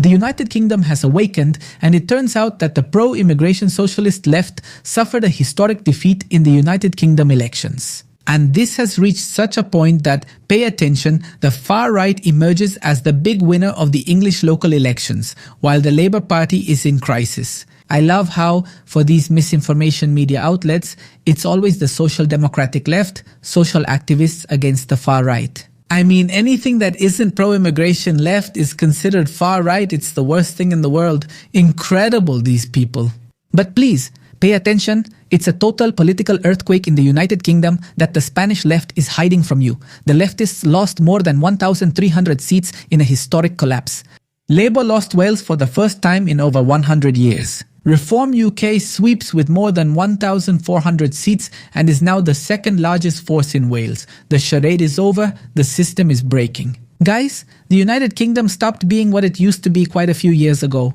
The United Kingdom has awakened, and it turns out that the pro-immigration socialist left suffered a historic defeat in the United Kingdom elections. And this has reached such a point that, pay attention, the far right emerges as the big winner of the English local elections, while the Labour Party is in crisis. I love how, for these misinformation media outlets, it's always the social democratic left, social activists against the far right. I mean, anything that isn't pro-immigration left is considered far right. It's the worst thing in the world. Incredible, these people. But please, pay attention. It's a total political earthquake in the United Kingdom that the Spanish left is hiding from you. The leftists lost more than 1,300 seats in a historic collapse. Labour lost Wales for the first time in over 100 years. Reform UK sweeps with more than 1,400 seats and is now the second largest force in Wales. The charade is over, the system is breaking. Guys, the United Kingdom stopped being what it used to be quite a few years ago.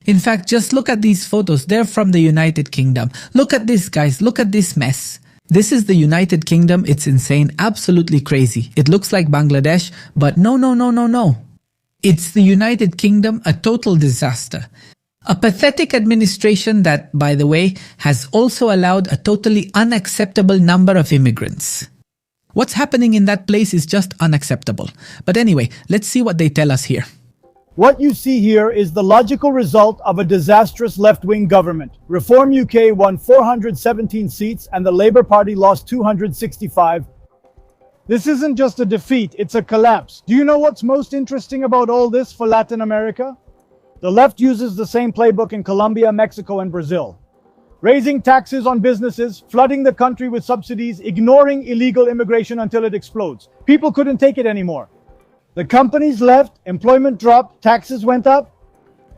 In fact, just look at these photos, they're from the United Kingdom. Look at this, guys, look at this mess. This is the United Kingdom, it's insane, absolutely crazy. It looks like Bangladesh, but no. It's the United Kingdom, a total disaster. A pathetic administration that, by the way, has also allowed a totally unacceptable number of immigrants. What's happening in that place is just unacceptable. But anyway, let's see what they tell us here. What you see here is the logical result of a disastrous left-wing government. Reform UK won 417 seats and the Labour Party lost 265. This isn't just a defeat, it's a collapse. Do you know what's most interesting about all this for Latin America? The left uses the same playbook in Colombia, Mexico, and Brazil. Raising taxes on businesses, flooding the country with subsidies, ignoring illegal immigration until it explodes. People couldn't take it anymore. The companies left, employment dropped, taxes went up.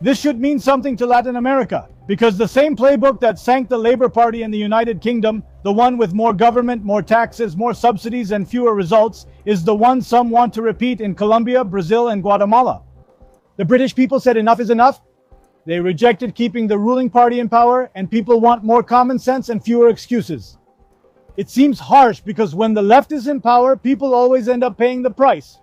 This should mean something to Latin America, because the same playbook that sank the Labour Party in the United Kingdom, the one with more government, more taxes, more subsidies, and fewer results, is the one some want to repeat in Colombia, Brazil, and Guatemala. The British people said enough is enough. They rejected keeping the ruling party in power, and people want more common sense and fewer excuses. It seems harsh because when the left is in power, people always end up paying the price.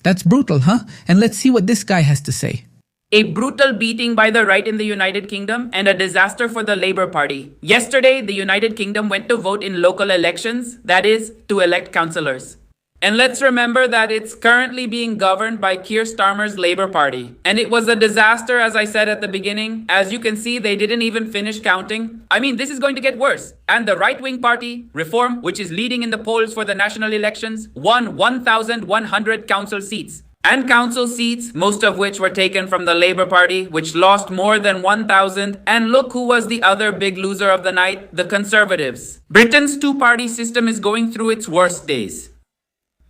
That's brutal, huh? And let's see what this guy has to say. A brutal beating by the right in the United Kingdom and a disaster for the Labour Party. Yesterday, the United Kingdom went to vote in local elections, that is, to elect councillors. And let's remember that it's currently being governed by Keir Starmer's Labour Party. And it was a disaster, as I said at the beginning. As you can see, they didn't even finish counting. I mean, this is going to get worse. And the right-wing party, Reform, which is leading in the polls for the national elections, won 1,100 council seats. And council seats, most of which were taken from the Labour Party, which lost more than 1,000. And look who was the other big loser of the night, the Conservatives. Britain's two-party system is going through its worst days.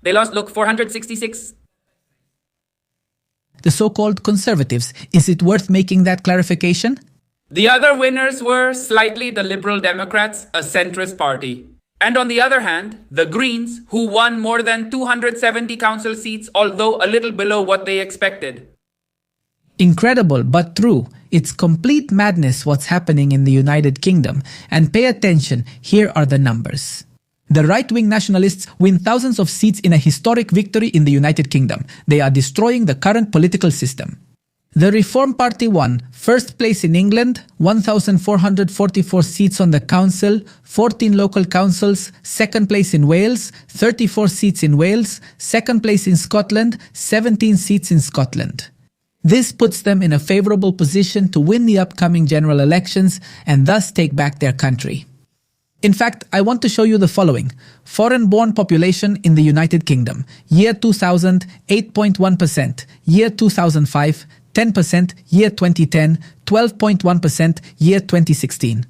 They lost, 466. The so-called Conservatives. Is it worth making that clarification? The other winners were slightly the Liberal Democrats, a centrist party. And on the other hand, the Greens, who won more than 270 council seats, although a little below what they expected. Incredible, but true. It's complete madness what's happening in the United Kingdom. And pay attention, here are the numbers. The right-wing nationalists win thousands of seats in a historic victory in the United Kingdom. They are destroying the current political system. The Reform Party won first place in England, 1,444 seats on the council, 14 local councils, second place in Wales, 34 seats in Wales, second place in Scotland, 17 seats in Scotland. This puts them in a favourable position to win the upcoming general elections and thus take back their country. In fact, I want to show you the following. Foreign-born population in the United Kingdom. Year 2000, 8.1%. Year 2005, 10%. Year 2010, 12.1%. Year 2016,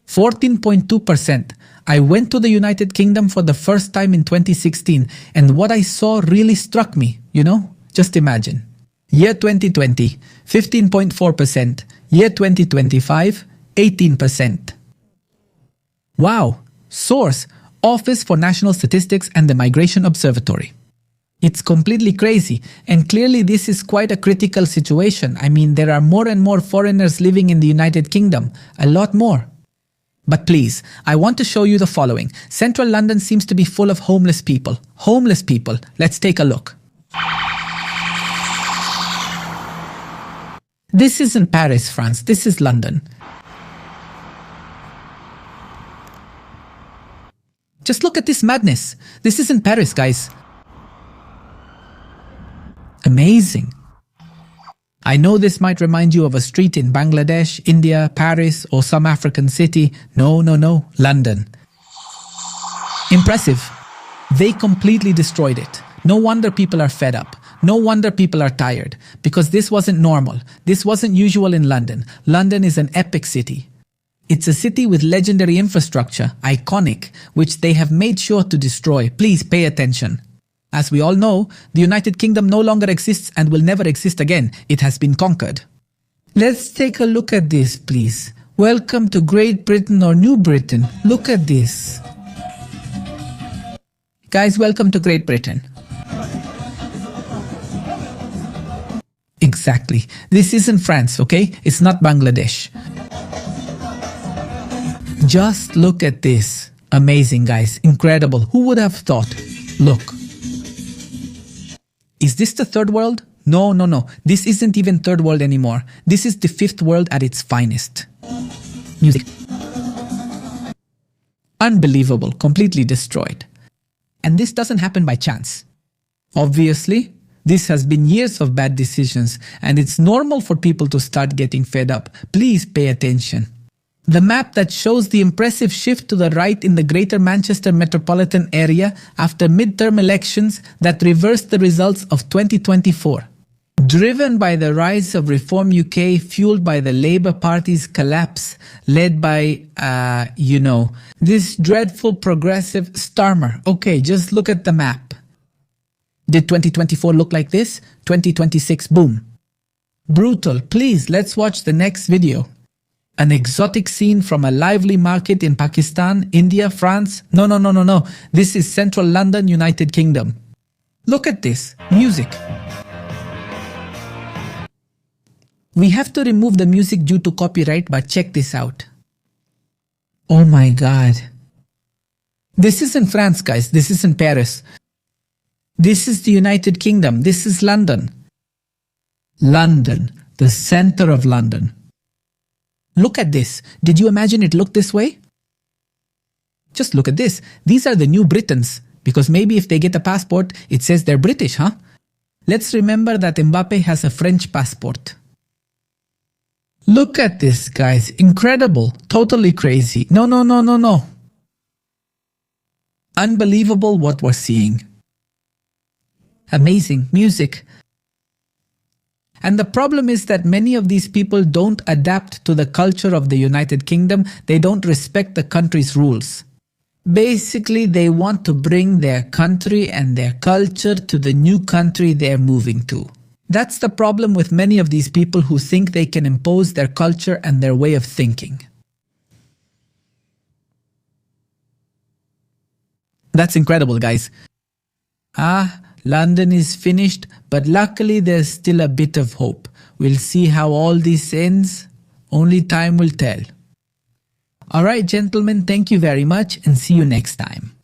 14.2%. I went to the United Kingdom for the first time in 2016, and what I saw really struck me, Just imagine. Year 2020, 15.4%. Year 2025, 18%. Wow! Source: Office for National Statistics and the Migration Observatory. It's completely crazy, and clearly this is quite a critical situation. I mean, there are more and more foreigners living in the United Kingdom, a lot more. But please, I want to show you the following. Central London seems to be full of homeless people. Homeless people. Let's take a look. This isn't Paris, France. This is London. Just look at this madness. This isn't Paris, guys. Amazing. I know this might remind you of a street in Bangladesh, India, Paris, or some African city. No, London. Impressive. They completely destroyed it. No wonder people are fed up. No wonder people are tired. Because this wasn't normal. This wasn't usual in London. London is an epic city. It's a city with legendary infrastructure, iconic, which they have made sure to destroy. Please pay attention. As we all know, the United Kingdom no longer exists and will never exist again. It has been conquered. Let's take a look at this, please. Welcome to Great Britain or New Britain. Look at this. Guys, welcome to Great Britain. Exactly. This isn't France, okay? It's not Bangladesh. Just look at this. Amazing, guys. Incredible. Who would have thought? Look. Is this the third world? No. This isn't even third world anymore. This is the fifth world at its finest. Music. Unbelievable. Completely destroyed. And this doesn't happen by chance. Obviously, this has been years of bad decisions, and it's normal for people to start getting fed up. Please pay attention. The map that shows the impressive shift to the right in the Greater Manchester metropolitan area after midterm elections that reversed the results of 2024. Driven by the rise of Reform UK, fueled by the Labour Party's collapse, led by, this dreadful progressive Starmer. Okay, just look at the map. Did 2024 look like this? 2026, boom. Brutal. Please, let's watch the next video. An exotic scene from a lively market in Pakistan, India, France. No. This is central London, United Kingdom. Look at this. Music. We have to remove the music due to copyright, but check this out. Oh my God. This isn't France, guys. This isn't Paris. This is the United Kingdom. This is London. London, the center of London. Look at this. Did you imagine it looked this way? Just look at this. These are the new Britons. Because maybe if they get a passport, it says they're British, huh? Let's remember that Mbappe has a French passport. Look at this, guys. Incredible. Totally crazy. No. Unbelievable what we're seeing. Amazing music. And the problem is that many of these people don't adapt to the culture of the United Kingdom. They don't respect the country's rules. Basically, they want to bring their country and their culture to the new country they're moving to. That's the problem with many of these people who think they can impose their culture and their way of thinking. That's incredible, guys. London is finished, but luckily there's still a bit of hope. We'll see how all this ends. Only time will tell. Alright, gentlemen, thank you very much and see you next time.